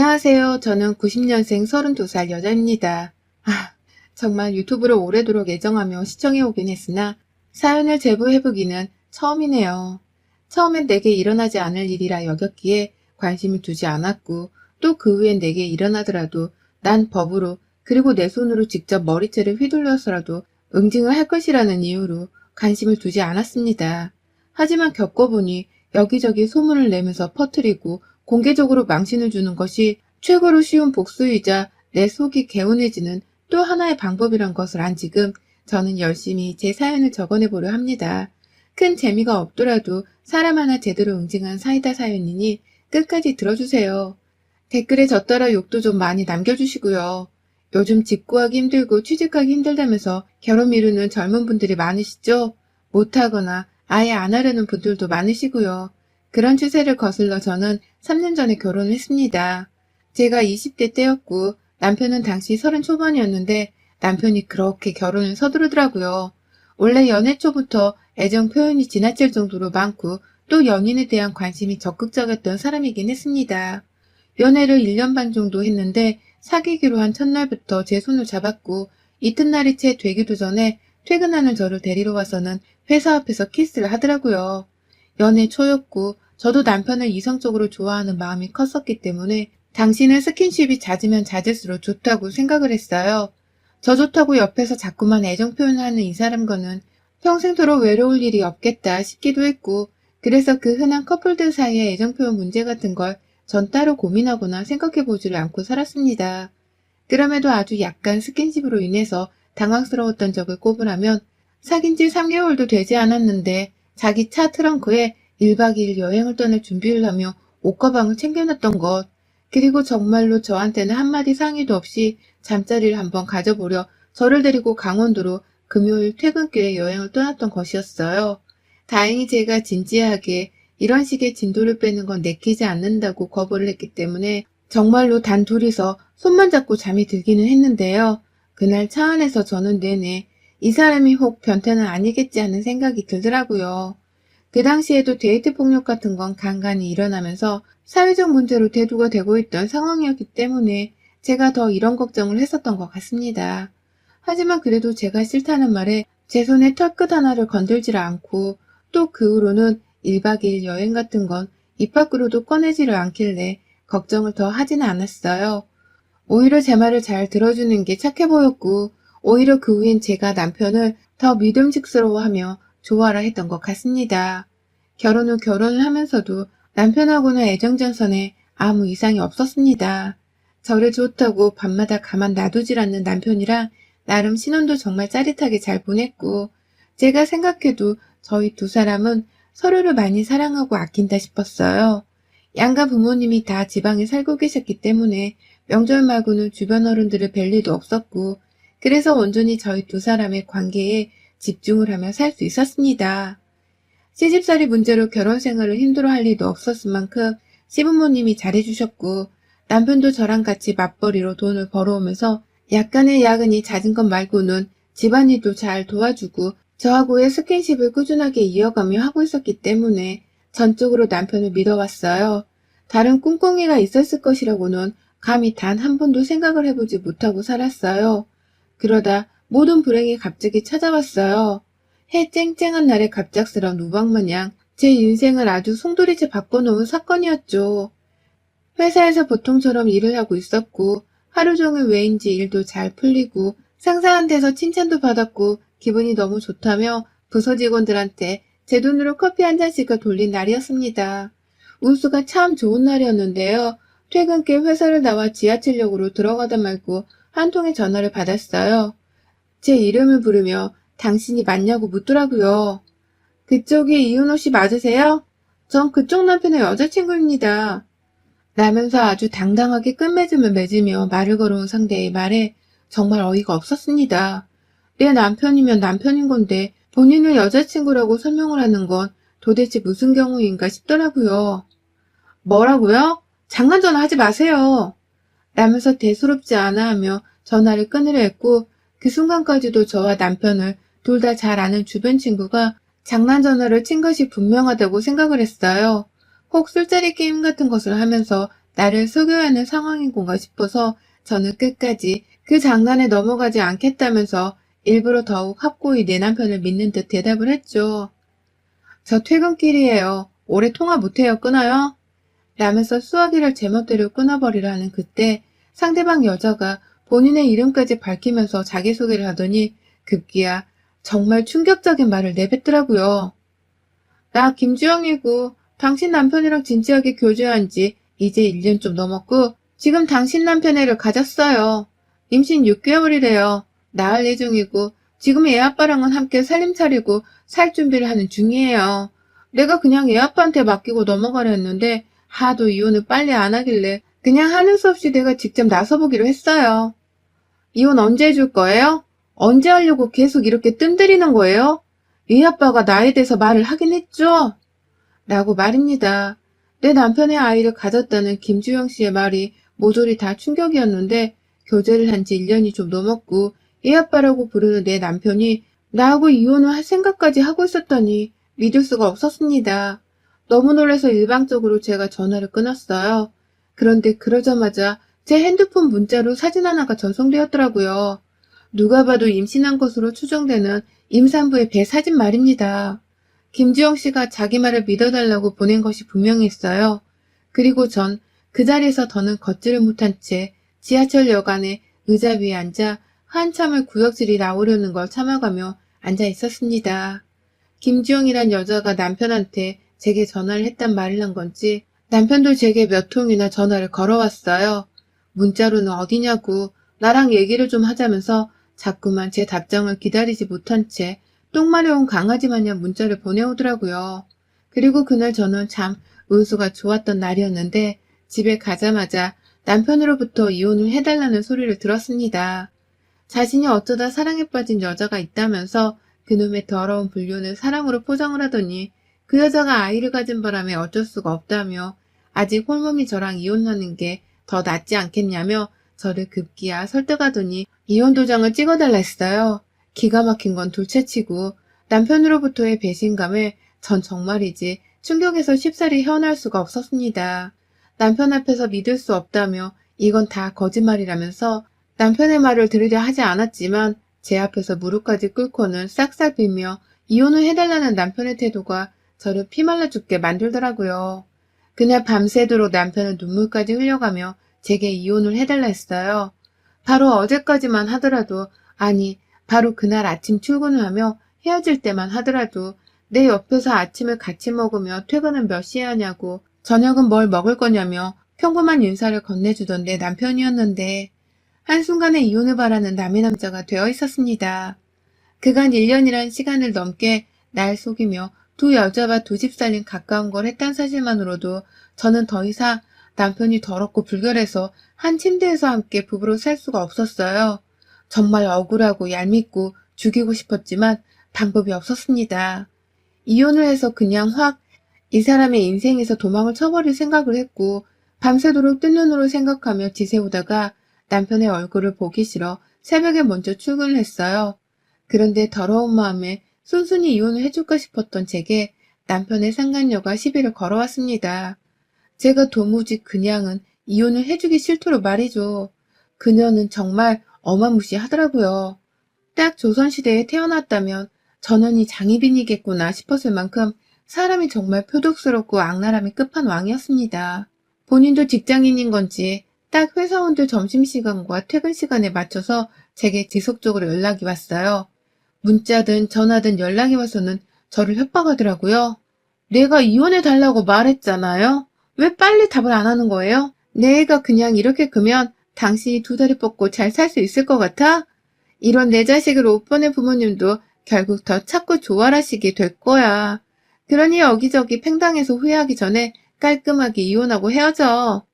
안녕하세요. 저는 90년생 32살 여자입니다. 정말 유튜브를 오래도록 애정하며 시청해오긴 했으나 사연을 제보해보기는 처음이네요. 처음엔 내게 일어나지 않을 일이라 여겼기에 관심을 두지 않았고 또 그 후엔 내게 일어나더라도 난 법으로 그리고 내 손으로 직접 머리채를 휘둘러서라도 응징을 할 것이라는 이유로 관심을 두지 않았습니다. 하지만 겪어보니 여기저기 소문을 내면서 퍼뜨리고 공개적으로 망신을 주는 것이 최고로 쉬운 복수이자 내 속이 개운해지는 또 하나의 방법이란 것을 안 지금 저는 열심히 제 사연을 적어내보려 합니다. 큰 재미가 없더라도 사람 하나 제대로 응징한 사이다 사연이니 끝까지 들어주세요. 댓글에 저 따라 욕도 좀 많이 남겨주시고요. 요즘 집 구하기 힘들고 취직하기 힘들다면서 결혼 미루는 젊은 분들이 많으시죠? 못하거나 아예 안 하려는 분들도 많으시고요. 그런 추세를 거슬러 저는 3년 전에 결혼을 했습니다. 제가 20대 때였고 남편은 당시 30 초반이었는데 남편이 그렇게 결혼을 서두르더라고요. 원래 연애 초부터 애정 표현이 지나칠 정도로 많고 또 연인에 대한 관심이 적극적이었던 사람이긴 했습니다. 연애를 1년 반 정도 했는데 사귀기로 한 첫날부터 제 손을 잡았고 이튿날이 채 되기도 전에 퇴근하는 저를 데리러 와서는 회사 앞에서 키스를 하더라고요. 연애 초였고 저도 남편을 이성적으로 좋아하는 마음이 컸었기 때문에 당신은 스킨십이 잦으면 잦을수록 좋다고 생각을 했어요. 저 좋다고 옆에서 자꾸만 애정 표현을 하는 이 사람과는 평생토록 외로울 일이 없겠다 싶기도 했고 그래서 그 흔한 커플들 사이의 애정 표현 문제 같은 걸 전 따로 고민하거나 생각해보지를 않고 살았습니다. 그럼에도 아주 약간 스킨십으로 인해서 당황스러웠던 적을 꼽으라면 사귄 지 3개월도 되지 않았는데 자기 차 트렁크에 1박 2일 여행을 떠날 준비를 하며 옷가방을 챙겨놨던 것, 그리고 정말로 저한테는 한마디 상의도 없이 잠자리를 한번 가져보려 저를 데리고 강원도로 금요일 퇴근길에 여행을 떠났던 것이었어요. 다행히 제가 진지하게 이런 식의 진도를 빼는 건 내키지 않는다고 거부를 했기 때문에 정말로 단 둘이서 손만 잡고 잠이 들기는 했는데요. 그날 차 안에서 저는 내내 이 사람이 혹 변태는 아니겠지 하는 생각이 들더라고요. 그 당시에도 데이트 폭력 같은 건 간간히 일어나면서 사회적 문제로 대두가 되고 있던 상황이었기 때문에 제가 더 이런 걱정을 했었던 것 같습니다. 하지만 그래도 제가 싫다는 말에 제 손에 털끝 하나를 건들지를 않고 또 그 후로는 1박 2일 여행 같은 건 입 밖으로도 꺼내지를 않길래 걱정을 더 하지는 않았어요. 오히려 제 말을 잘 들어주는 게 착해 보였고 오히려 그 후엔 제가 남편을 더 믿음직스러워하며 좋아라 했던 것 같습니다. 결혼 후 결혼을 하면서도 남편하고는 애정전선에 아무 이상이 없었습니다. 저를 좋다고 밤마다 가만 놔두질 않는 남편이랑 나름 신혼도 정말 짜릿하게 잘 보냈고 제가 생각해도 저희 두 사람은 서로를 많이 사랑하고 아낀다 싶었어요. 양가 부모님이 다 지방에 살고 계셨기 때문에 명절 말고는 주변 어른들을 뵐 일도 없었고 그래서 온전히 저희 두 사람의 관계에 집중을 하며 살 수 있었습니다. 시집살이 문제로 결혼 생활을 힘들어할 일도 없었을 만큼 시부모님이 잘해주셨고 남편도 저랑 같이 맞벌이로 돈을 벌어오면서 약간의 야근이 잦은 것 말고는 집안일도 잘 도와주고 저하고의 스킨십을 꾸준하게 이어가며 하고 있었기 때문에 전적으로 남편을 믿어왔어요. 다른 꿍꿍이가 있었을 것이라고는 감히 단 한 번도 생각을 해보지 못하고 살았어요. 그러다 모든 불행이 갑자기 찾아왔어요. 해 쨍쨍한 날의 갑작스러운 우박마냥 제 인생을 아주 송두리째 바꿔놓은 사건이었죠. 회사에서 보통처럼 일을 하고 있었고 하루 종일 왜인지 일도 잘 풀리고 상사한테서 칭찬도 받았고 기분이 너무 좋다며 부서 직원들한테 제 돈으로 커피 한 잔씩을 돌린 날이었습니다. 운수가 참 좋은 날이었는데요. 퇴근길 회사를 나와 지하철역으로 들어가다 말고 한 통의 전화를 받았어요. 제 이름을 부르며 당신이 맞냐고 묻더라고요. 그쪽이 이은호 씨 맞으세요? 전 그쪽 남편의 여자친구입니다. 라면서 아주 당당하게 끝맺음을 맺으며 말을 걸어온 상대의 말에 정말 어이가 없었습니다. 내 남편이면 남편인 건데 본인을 여자친구라고 설명을 하는 건 도대체 무슨 경우인가 싶더라고요. 뭐라고요? 장난 전화하지 마세요. 라면서 대수롭지 않아 하며 전화를 끊으려 했고 그 순간까지도 저와 남편을 둘 다 잘 아는 주변 친구가 장난 전화를 친 것이 분명하다고 생각을 했어요. 혹 술자리 게임 같은 것을 하면서 나를 속여야 하는 상황인 건가 싶어서 저는 끝까지 그 장난에 넘어가지 않겠다면서 일부러 더욱 확고히 내 남편을 믿는 듯 대답을 했죠. 저 퇴근길이에요. 오래 통화 못해요. 끊어요? 라면서 수화기를 제멋대로 끊어버리려 하는 그때 상대방 여자가 본인의 이름까지 밝히면서 자기소개를 하더니 급기야 정말 충격적인 말을 내뱉더라고요. 나 김주영이고 당신 남편이랑 진지하게 교제한 지 이제 1년 좀 넘었고 지금 당신 남편 애를 가졌어요. 임신 6개월이래요. 낳을 예정이고 지금 애 아빠랑은 함께 살림 차리고 살 준비를 하는 중이에요. 내가 그냥 애 아빠한테 맡기고 넘어가려 했는데 하도 이혼을 빨리 안 하길래 그냥 하는 수 없이 내가 직접 나서보기로 했어요. 이혼 언제 해줄 거예요? 언제 하려고 계속 이렇게 뜸들이는 거예요? 애 아빠가 나에 대해서 말을 하긴 했죠? 라고 말입니다. 내 남편의 아이를 가졌다는 김주영 씨의 말이 모조리 다 충격이었는데 교제를 한 지 1년이 좀 넘었고 애 아빠라고 부르는 내 남편이 나하고 이혼을 할 생각까지 하고 있었다니 믿을 수가 없었습니다. 너무 놀라서 일방적으로 제가 전화를 끊었어요. 그런데 그러자마자 제 핸드폰 문자로 사진 하나가 전송되었더라고요. 누가 봐도 임신한 것으로 추정되는 임산부의 배 사진 말입니다. 김주영 씨가 자기 말을 믿어달라고 보낸 것이 분명히 있어요. 그리고 전 그 자리에서 더는 걷지를 못한 채 지하철 역안에 의자 위에 앉아 한참을 구역질이 나오려는 걸 참아가며 앉아 있었습니다. 김주영이란 여자가 남편한테 제게 전화를 했단 말이란 건지 남편도 제게 몇 통이나 전화를 걸어왔어요. 문자로는 어디냐고 나랑 얘기를 좀 하자면서 자꾸만 제 답장을 기다리지 못한 채 똥 마려운 강아지 마냥 문자를 보내오더라고요. 그리고 그날 저는 참 운수가 좋았던 날이었는데 집에 가자마자 남편으로부터 이혼을 해달라는 소리를 들었습니다. 자신이 어쩌다 사랑에 빠진 여자가 있다면서 그놈의 더러운 불륜을 사랑으로 포장을 하더니 그 여자가 아이를 가진 바람에 어쩔 수가 없다며 아직 홀몸이 저랑 이혼하는 게 더 낫지 않겠냐며 저를 급기야 설득하더니 이혼 도장을 찍어달라 했어요. 기가 막힌 건 둘째치고 남편으로부터의 배신감에 전 정말이지 충격에서 쉽사리 헤어날 수가 없었습니다. 남편 앞에서 믿을 수 없다며 이건 다 거짓말이라면서 남편의 말을 들으려 하지 않았지만 제 앞에서 무릎까지 꿇고는 싹싹 빌며 이혼을 해달라는 남편의 태도가 저를 피말라 죽게 만들더라고요. 그날 밤새도록 남편은 눈물까지 흘려가며 제게 이혼을 해달라 했어요. 바로 어제까지만 하더라도 아니 바로 그날 아침 출근을 하며 헤어질 때만 하더라도 내 옆에서 아침을 같이 먹으며 퇴근은 몇 시에 하냐고 저녁은 뭘 먹을 거냐며 평범한 인사를 건네주던 내 남편이었는데 한순간에 이혼을 바라는 남의 남자가 되어 있었습니다. 그간 1년이란 시간을 넘게 날 속이며 두 여자와 두 집 살림 가까운 걸 했단 사실만으로도 저는 더 이상 남편이 더럽고 불결해서 한 침대에서 함께 부부로 살 수가 없었어요. 정말 억울하고 얄밉고 죽이고 싶었지만 방법이 없었습니다. 이혼을 해서 그냥 확 이 사람의 인생에서 도망을 쳐버릴 생각을 했고 밤새도록 뜬 눈으로 생각하며 지새우다가 남편의 얼굴을 보기 싫어 새벽에 먼저 출근을 했어요. 그런데 더러운 마음에 순순히 이혼을 해줄까 싶었던 제게 남편의 상간녀가 시비를 걸어왔습니다. 제가 도무지 그냥은 이혼을 해주기 싫도록 말이죠. 그녀는 정말 어마무시하더라고요. 딱 조선시대에 태어났다면 전원이 장희빈이겠구나 싶었을 만큼 사람이 정말 표독스럽고 악랄함이 끝판왕이었습니다. 본인도 직장인인 건지 딱 회사원들 점심시간과 퇴근시간에 맞춰서 제게 지속적으로 연락이 왔어요. 문자든 전화든 연락이 와서는 저를 협박하더라고요. 내가 이혼해달라고 말했잖아요. 왜 빨리 답을 안 하는 거예요? 내 애가 그냥 이렇게 크면 당신이 두 다리 뻗고 잘 살 수 있을 것 같아? 이런 내 자식을 못 보낸 부모님도 결국 더 찾고 조활하시게 될 거야. 그러니 여기저기 팽당해서 후회하기 전에 깔끔하게 이혼하고 헤어져.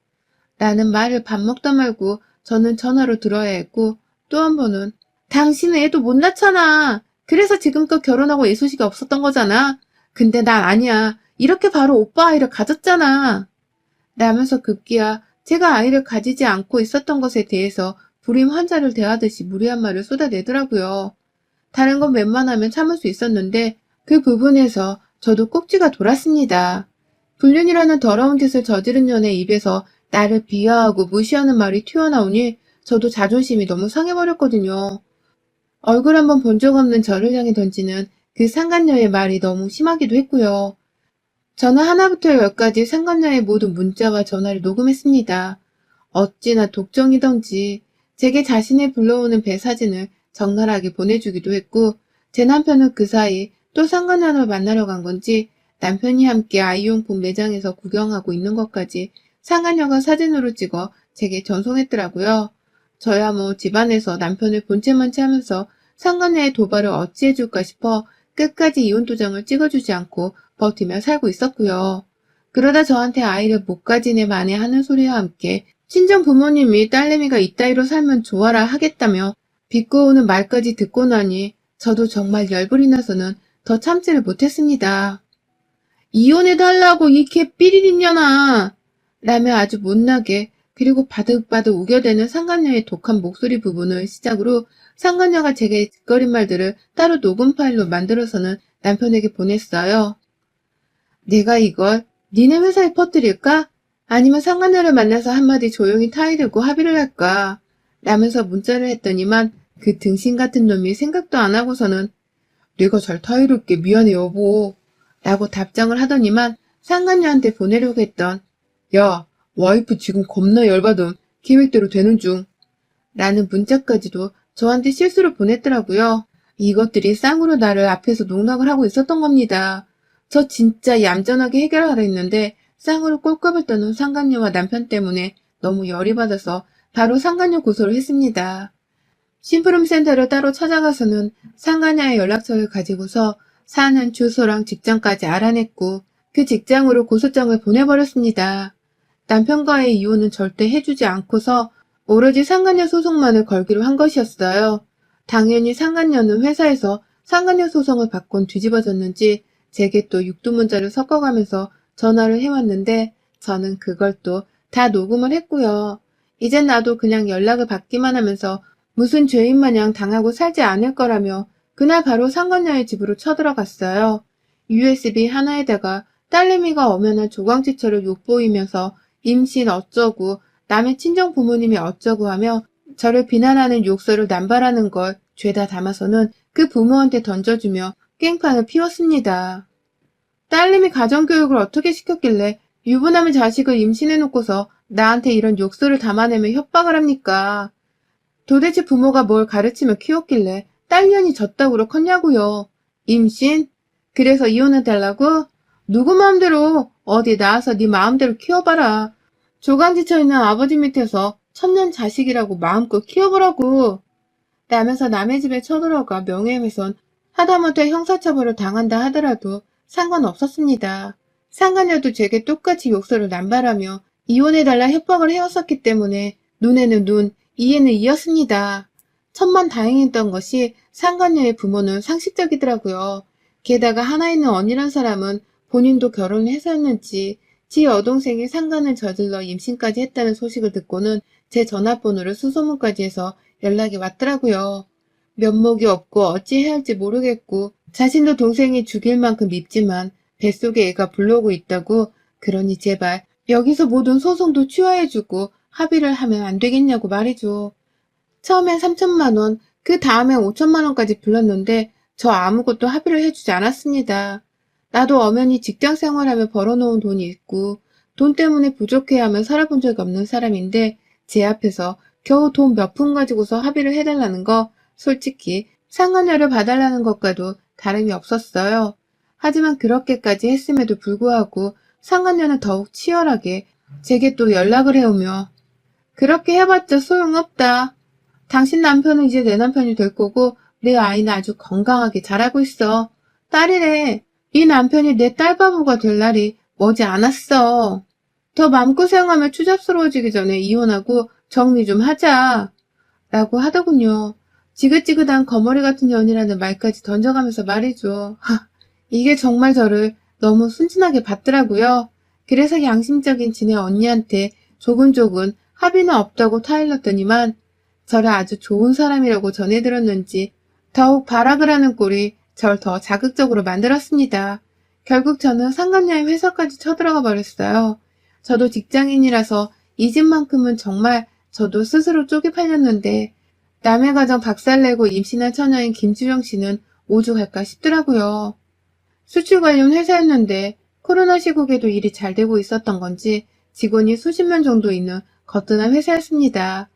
라는 말을 밥 먹다 말고 저는 전화로 들어야 했고 또 한 번은 당신은 애도 못 낳잖아. 그래서 지금껏 결혼하고 애 소식이 없었던 거잖아. 근데 난 아니야. 이렇게 바로 오빠 아이를 가졌잖아. 라면서 급기야 제가 아이를 가지지 않고 있었던 것에 대해서 불임 환자를 대하듯이 무리한 말을 쏟아내더라고요. 다른 건 웬만하면 참을 수 있었는데 그 부분에서 저도 꼭지가 돌았습니다. 불륜이라는 더러운 짓을 저지른 년의 입에서 나를 비하하고 무시하는 말이 튀어나오니 저도 자존심이 너무 상해버렸거든요. 얼굴 한번 본 적 없는 저를 향해 던지는 그 상간녀의 말이 너무 심하기도 했고요. 저는 하나부터 열까지 상간녀의 모든 문자와 전화를 녹음했습니다. 어찌나 독정이던지 제게 자신을 불러오는 배 사진을 적나라하게 보내주기도 했고, 제 남편은 그 사이 또 상간녀를 만나러 간 건지 남편이 함께 아이용품 매장에서 구경하고 있는 것까지 상간녀가 사진으로 찍어 제게 전송했더라고요. 저야 뭐 집안에서 남편을 본체만 채하면서 상간녀의 도발을 어찌해줄까 싶어 끝까지 이혼 도장을 찍어주지 않고 버티며 살고 있었고요. 그러다 저한테 아이를 못 가진 애 만에 하는 소리와 함께 친정 부모님이 딸내미가 이따위로 살면 좋아라 하겠다며 비꼬우는 말까지 듣고 나니 저도 정말 열불이 나서는 더 참지를 못했습니다. 이혼해달라고 이 개 삐리리냐나 라며 아주 못나게 그리고 바득바득 우겨대는 상간녀의 독한 목소리 부분을 시작으로 상간녀가 제게 짓거린 말들을 따로 녹음 파일로 만들어서는 남편에게 보냈어요. 내가 이걸 니네 회사에 퍼뜨릴까? 아니면 상간녀를 만나서 한마디 조용히 타이르고 합의를 할까? 라면서 문자를 했더니만 그 등신 같은 놈이 생각도 안 하고서는 내가 잘 타이를게 미안해 여보 라고 답장을 하더니만 상간녀한테 보내려고 했던 야 와이프 지금 겁나 열받음 계획대로 되는 중 라는 문자까지도 저한테 실수로 보냈더라고요. 이것들이 쌍으로 나를 앞에서 농락을 하고 있었던 겁니다. 저 진짜 얌전하게 해결하라 했는데 쌍으로 꼴값을 떠는 상간녀와 남편 때문에 너무 열이 받아서 바로 상간녀 고소를 했습니다. 심부름센터를 따로 찾아가서는 상간녀의 연락처를 가지고서 사는 주소랑 직장까지 알아냈고 그 직장으로 고소장을 보내버렸습니다. 남편과의 이혼은 절대 해주지 않고서 오로지 상간녀 소송만을 걸기로 한 것이었어요. 당연히 상간녀는 회사에서 상간녀 소송을 받곤 뒤집어졌는지 제게 또 육두문자를 섞어가면서 전화를 해왔는데 저는 그걸 또 다 녹음을 했고요. 이젠 나도 그냥 연락을 받기만 하면서 무슨 죄인 마냥 당하고 살지 않을 거라며 그날 바로 상간녀의 집으로 쳐들어갔어요. USB 하나에다가 딸내미가 엄연한 조광지처를 욕보이면서 임신 어쩌고 남의 친정 부모님이 어쩌고 하며 저를 비난하는 욕설을 남발하는 걸 죄다 담아서는 그 부모한테 던져주며 깽판을 피웠습니다. 딸내미 가정교육을 어떻게 시켰길래 유부남의 자식을 임신해놓고서 나한테 이런 욕설을 담아내며 협박을 합니까? 도대체 부모가 뭘 가르치며 키웠길래 딸년이 졌다구로 컸냐고요. 임신? 그래서 이혼해달라고? 누구 마음대로 어디 나와서 네 마음대로 키워봐라. 조강지쳐 있는 아버지 밑에서 천년 자식이라고 마음껏 키워보라고. 라면서 남의 집에 쳐들어가 명예훼손 하다못해 형사처벌을 당한다 하더라도 상관없었습니다. 상간녀도 제게 똑같이 욕설을 남발하며 이혼해달라 협박을 해왔었기 때문에 눈에는 눈, 이에는 이였습니다. 천만다행했던 것이 상간녀의 부모는 상식적이더라고요. 게다가 하나 있는 언니란 사람은 본인도 결혼을 해서였는지 지 여동생이 상간을 저질러 임신까지 했다는 소식을 듣고는 제 전화번호를 수소문까지 해서 연락이 왔더라고요. 면목이 없고 어찌해야 할지 모르겠고 자신도 동생이 죽일 만큼 밉지만 뱃속에 애가 불러오고 있다고 그러니 제발 여기서 모든 소송도 취하해주고 합의를 하면 안 되겠냐고 말이죠. 처음엔 3천만 원, 그 다음엔 5천만 원까지 불렀는데 저 아무것도 합의를 해주지 않았습니다. 나도 엄연히 직장 생활하며 벌어놓은 돈이 있고 돈 때문에 부족해하며 살아본 적이 없는 사람인데 제 앞에서 겨우 돈 몇 푼 가지고서 합의를 해달라는 거 솔직히 상간녀를 봐달라는 것과도 다름이 없었어요. 하지만 그렇게까지 했음에도 불구하고 상간녀는 더욱 치열하게 제게 또 연락을 해오며 그렇게 해봤자 소용없다. 당신 남편은 이제 내 남편이 될 거고 내 아이는 아주 건강하게 자라고 있어. 딸이래. 이 남편이 내 딸바보가 될 날이 머지 않았어. 더 마음고생하며 추잡스러워지기 전에 이혼하고 정리 좀 하자. 라고 하더군요. 지긋지긋한 거머리 같은 년이라는 말까지 던져가면서 말이죠. 이게 정말 저를 너무 순진하게 봤더라고요. 그래서 양심적인 지네 언니한테 조근조근 합의는 없다고 타일렀더니만 저를 아주 좋은 사람이라고 전해 들었는지 더욱 발악을 하는 꼴이 절 더 자극적으로 만들었습니다. 결국 저는 상간녀의 회사까지 쳐들어가 버렸어요. 저도 직장인이라서 이 집만큼은 정말 저도 스스로 쪼개 팔렸는데 남의 가정 박살내고 임신한 처녀인 김주영 씨는 오죽할까 싶더라고요. 수출 관련 회사였는데 코로나 시국에도 일이 잘 되고 있었던 건지 직원이 수십 명 정도 있는 거뜬한 회사였습니다.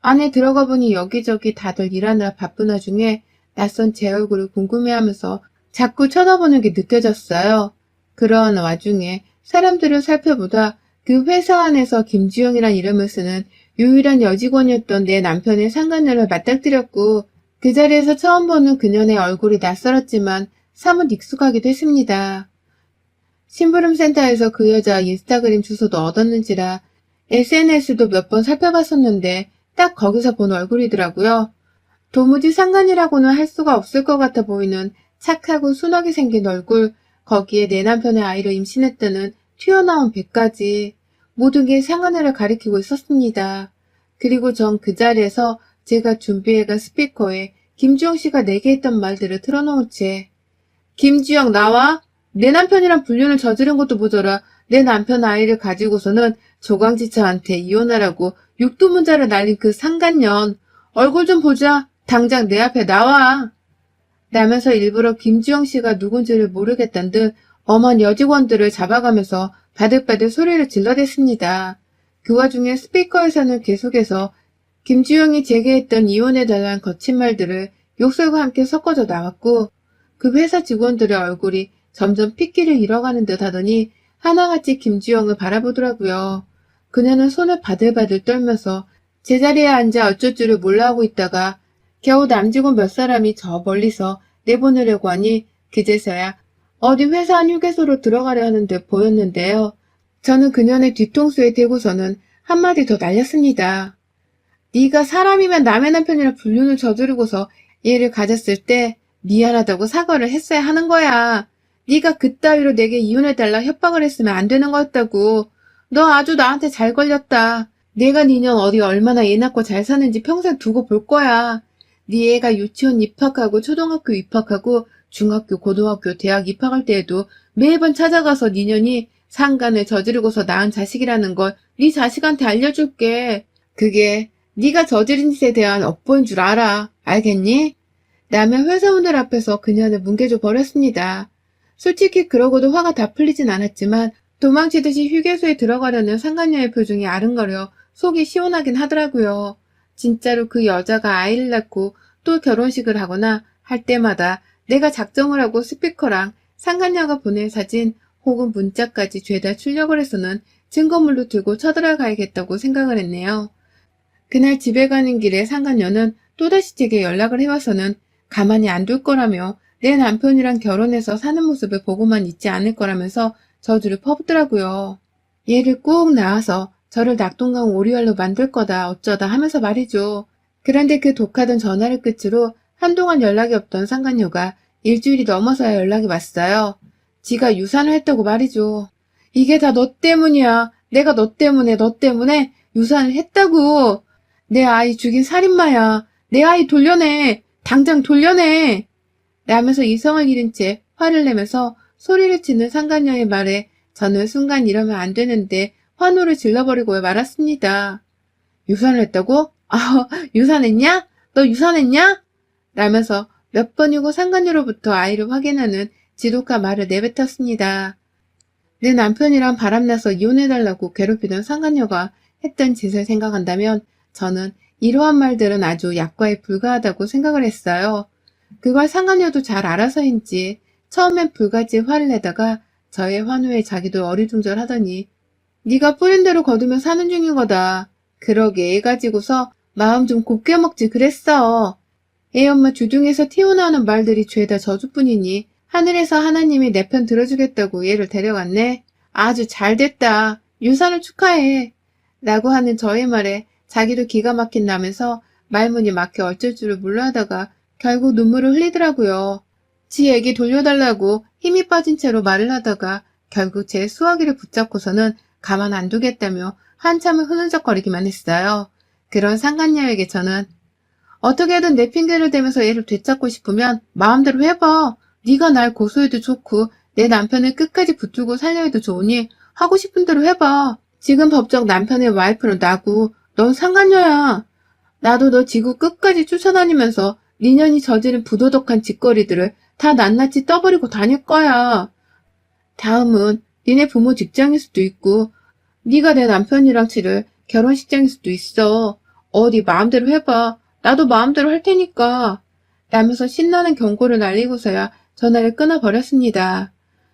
안에 들어가 보니 여기저기 다들 일하느라 바쁜 와중에 낯선 제 얼굴을 궁금해하면서 자꾸 쳐다보는 게 느껴졌어요. 그런 와중에 사람들을 살펴보다 그 회사 안에서 김주영이란 이름을 쓰는 유일한 여직원이었던 내 남편의 상간녀를 맞닥뜨렸고 그 자리에서 처음 보는 그녀의 얼굴이 낯설었지만 사뭇 익숙하기도 했습니다. 심부름센터에서 그 여자 인스타그램 주소도 얻었는지라 SNS도 몇 번 살펴봤었는데 딱 거기서 본 얼굴이더라고요. 도무지 상관이라고는 할 수가 없을 것 같아 보이는 착하고 순하게 생긴 얼굴, 거기에 내 남편의 아이를 임신했다는 튀어나온 배까지 모든 게 상하늘을 가리키고 있었습니다. 그리고 전 그 자리에서 제가 준비해간 스피커에 김주영 씨가 내게 했던 말들을 틀어놓은 채 김주영 나와? 내 남편이랑 불륜을 저지른 것도 모자라 내 남편 아이를 가지고서는 조강지처한테 이혼하라고 육두문자를 날린 그 상간년 얼굴 좀 보자. 당장 내 앞에 나와. 라면서 일부러 김주영 씨가 누군지를 모르겠단 듯 엄한 여직원들을 잡아가면서 바득바득 소리를 질러댔습니다. 그 와중에 스피커에서는 계속해서 김주영이 제게 했던 이혼에 대한 거친 말들을 욕설과 함께 섞어져 나왔고 그 회사 직원들의 얼굴이 점점 핏기를 잃어가는 듯 하더니 하나같이 김주영을 바라보더라고요. 그녀는 손을 바들바들 떨면서 제자리에 앉아 어쩔 줄을 몰라 하고 있다가 겨우 남직원 몇 사람이 저 멀리서 내보내려고 하니 그제서야 어디 회사 안 휴게소로 들어가려 하는 듯 보였는데요. 저는 그녀의 뒤통수에 대고서는 한마디 더 날렸습니다. 네가 사람이면 남의 남편이랑 불륜을 저지르고서 얘를 가졌을 때 미안하다고 사과를 했어야 하는 거야. 네가 그따위로 내게 이혼해달라 협박을 했으면 안 되는 거였다고. 너 아주 나한테 잘 걸렸다. 내가 니년 어디 얼마나 애 낳고 잘 사는지 평생 두고 볼 거야. 네 애가 유치원 입학하고 초등학교 입학하고 중학교, 고등학교, 대학 입학할 때에도 매번 찾아가서 니년이 상간을 저지르고서 낳은 자식이라는 걸 네 자식한테 알려줄게. 그게 네가 저지른 짓에 대한 업보인 줄 알아. 알겠니? 라며 회사원들 앞에서 그녀를 뭉개줘 버렸습니다. 솔직히 그러고도 화가 다 풀리진 않았지만 도망치듯이 휴게소에 들어가려는 상간녀의 표정이 아른거려 속이 시원하긴 하더라고요. 진짜로 그 여자가 아이를 낳고 또 결혼식을 하거나 할 때마다 내가 작정을 하고 스피커랑 상간녀가 보낸 사진 혹은 문자까지 죄다 출력을 해서는 증거물로 들고 쳐들어가야겠다고 생각을 했네요. 그날 집에 가는 길에 상간녀는 또다시 제게 연락을 해와서는 가만히 안 둘 거라며 내 남편이랑 결혼해서 사는 모습을 보고만 있지 않을 거라면서 저주를 퍼붓더라고요. 얘를 꾹 낳아서 저를 낙동강 오리알로 만들 거다 어쩌다 하면서 말이죠. 그런데 그 독하던 전화를 끝으로 한동안 연락이 없던 상간녀가 일주일이 넘어서야 연락이 왔어요. 지가 유산을 했다고 말이죠. 이게 다 너 때문이야. 내가 너 때문에 유산을 했다고. 내 아이 죽인 살인마야. 내 아이 돌려내. 당장 돌려내. 라면서 이성을 잃은 채 화를 내면서 소리를 치는 상간녀의 말에 저는 순간 이러면 안 되는데 환호를 질러버리고 말았습니다. 유산을 했다고? 아, 유산했냐? 너 유산했냐? 라면서 몇 번이고 상간녀로부터 아이를 확인하는 지독한 말을 내뱉었습니다. 내 남편이랑 바람나서 이혼해달라고 괴롭히던 상간녀가 했던 짓을 생각한다면 저는 이러한 말들은 아주 약과에 불과하다고 생각을 했어요. 그걸 상간녀도 잘 알아서인지 처음엔 불같이 화를 내다가 저의 환호에 자기도 어리둥절하더니 네가 뿌린 대로 거두며 사는 중인 거다. 그러게 애 가지고서 마음 좀 곱게 먹지 그랬어. 애 엄마 주둥에서 튀어나오는 말들이 죄다 저주뿐이니 하늘에서 하나님이 내 편 들어주겠다고 얘를 데려갔네. 아주 잘됐다. 유산을 축하해. 라고 하는 저의 말에 자기도 기가 막힌다면서 말문이 막혀 어쩔 줄을 몰라 하다가 결국 눈물을 흘리더라고요. 지 애기 돌려달라고 힘이 빠진 채로 말을 하다가 결국 제 수화기를 붙잡고서는 가만 안 두겠다며 한참을 흐느적거리기만 했어요. 그런 상간녀에게 저는 어떻게든 내 핑계를 대면서 얘를 되찾고 싶으면 마음대로 해봐. 네가 날 고소해도 좋고 내 남편을 끝까지 붙들고 살려해도 좋으니 하고 싶은 대로 해봐. 지금 법적 남편의 와이프는 나고 넌 상간녀야. 나도 너 지구 끝까지 쫓아다니면서 니년이 저지른 부도덕한 짓거리들을 다 낱낱이 떠버리고 다닐 거야. 다음은 니네 부모 직장일 수도 있고 네가 내 남편이랑 치를 결혼식장일 수도 있어. 어디 마음대로 해봐. 나도 마음대로 할 테니까. 라면서 신나는 경고를 날리고서야 전화를 끊어버렸습니다.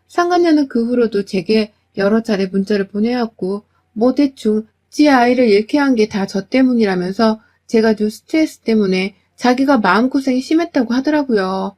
상간녀는 그 후로도 제게 여러 차례 문자를 보내왔고 뭐 대충 지 아이를 잃게 한 게 다 저 때문이라면서 제가 준 스트레스 때문에 자기가 마음고생이 심했다고 하더라고요.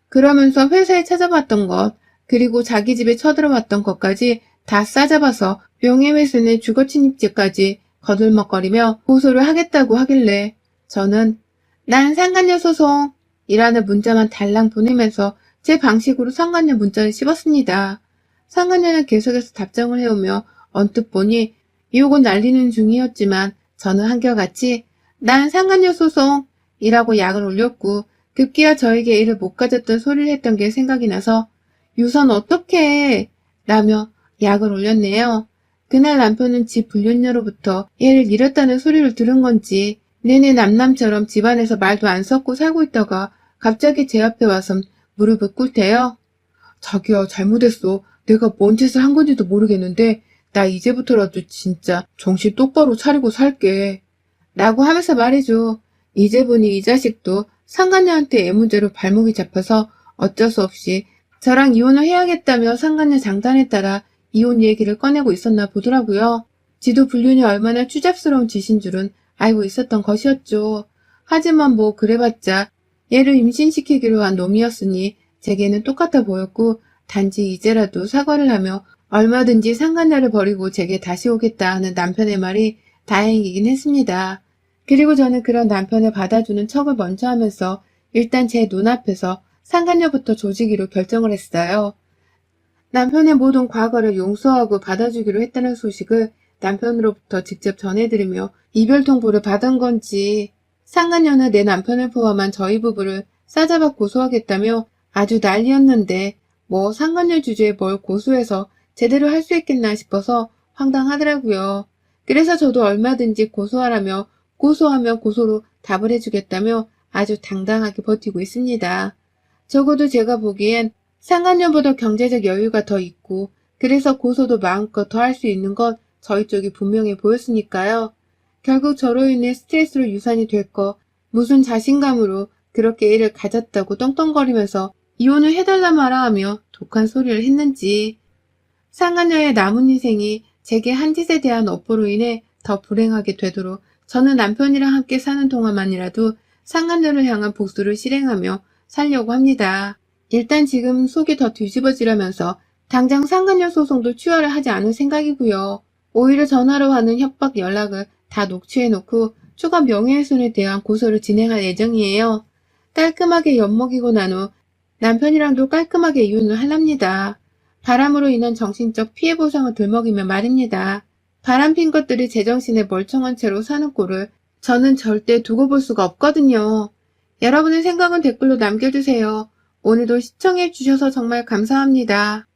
그러면서 회사에 찾아봤던 것, 그리고 자기 집에 쳐들어왔던 것까지 다 싸잡아서 명예훼손의 주거침입죄까지 거들먹거리며 고소를 하겠다고 하길래 저는 난 상간녀 소송이라는 문자만 달랑 보내면서 제 방식으로 상간녀 문자를 씹었습니다. 상간녀는 계속해서 답장을 해오며 언뜻 보니 욕은 날리는 중이었지만 저는 한결같이 난 상간녀 소송이라고 약을 올렸고 급기야 저에게 이를 못 가졌던 소리를 했던 게 생각이 나서 유선 어떡해 라며 약을 올렸네요. 그날 남편은 집 불륜녀로부터 얘를 잃었다는 소리를 들은 건지 내내 남남처럼 집안에서 말도 안 섞고 살고 있다가 갑자기 제 앞에 와서 무릎을 꿇대요. 자기야 잘못했어. 내가 뭔 짓을 한 건지도 모르겠는데 나 이제부터라도 진짜 정신 똑바로 차리고 살게. 라고 하면서 말이죠. 이제 보니 이 자식도 상간녀한테 애무죄로 발목이 잡혀서 어쩔 수 없이 저랑 이혼을 해야겠다며 상간녀 장단에 따라 이혼 얘기를 꺼내고 있었나 보더라고요. 지도 불륜이 얼마나 추잡스러운 짓인 줄은 알고 있었던 것이었죠. 하지만 뭐 그래봤자 얘를 임신시키기로 한 놈이었으니 제게는 똑같아 보였고 단지 이제라도 사과를 하며 얼마든지 상간녀를 버리고 제게 다시 오겠다 하는 남편의 말이 다행이긴 했습니다. 그리고 저는 그런 남편을 받아주는 척을 먼저 하면서 일단 제 눈앞에서 상간녀부터 조지기로 결정을 했어요. 남편의 모든 과거를 용서하고 받아주기로 했다는 소식을 남편으로부터 직접 전해드리며 이별 통보를 받은 건지 상간녀는 내 남편을 포함한 저희 부부를 싸잡아 고소하겠다며 아주 난리였는데 뭐 상간녀 주제에 뭘 고소해서 제대로 할 수 있겠나 싶어서 황당하더라고요. 그래서 저도 얼마든지 고소하라며 고소하면 고소로 답을 해주겠다며 아주 당당하게 버티고 있습니다. 적어도 제가 보기엔 상간녀보다 경제적 여유가 더 있고 그래서 고소도 마음껏 더 할 수 있는 건 저희 쪽이 분명해 보였으니까요. 결국 저로 인해 스트레스로 유산이 될 거 무슨 자신감으로 그렇게 애를 가졌다고 떵떵거리면서 이혼을 해달라 마라 하며 독한 소리를 했는지 상간녀의 남은 인생이 제게 한 짓에 대한 업보로 인해 더 불행하게 되도록 저는 남편이랑 함께 사는 동안만이라도 상간녀를 향한 복수를 실행하며 살려고 합니다. 일단 지금 속이 더 뒤집어지려면서 당장 상간녀 소송도 취하를 하지 않을 생각이고요. 오히려 전화로 하는 협박 연락을 다 녹취해놓고 추가 명예훼손에 대한 고소를 진행할 예정이에요. 깔끔하게 엿먹이고 난 후 남편이랑도 깔끔하게 이혼을 하랍니다. 바람으로 인한 정신적 피해 보상을 들먹이며 말입니다. 바람핀 것들이 제정신에 멀쩡한 채로 사는 꼴을 저는 절대 두고 볼 수가 없거든요. 여러분의 생각은 댓글로 남겨주세요. 오늘도 시청해주셔서 정말 감사합니다.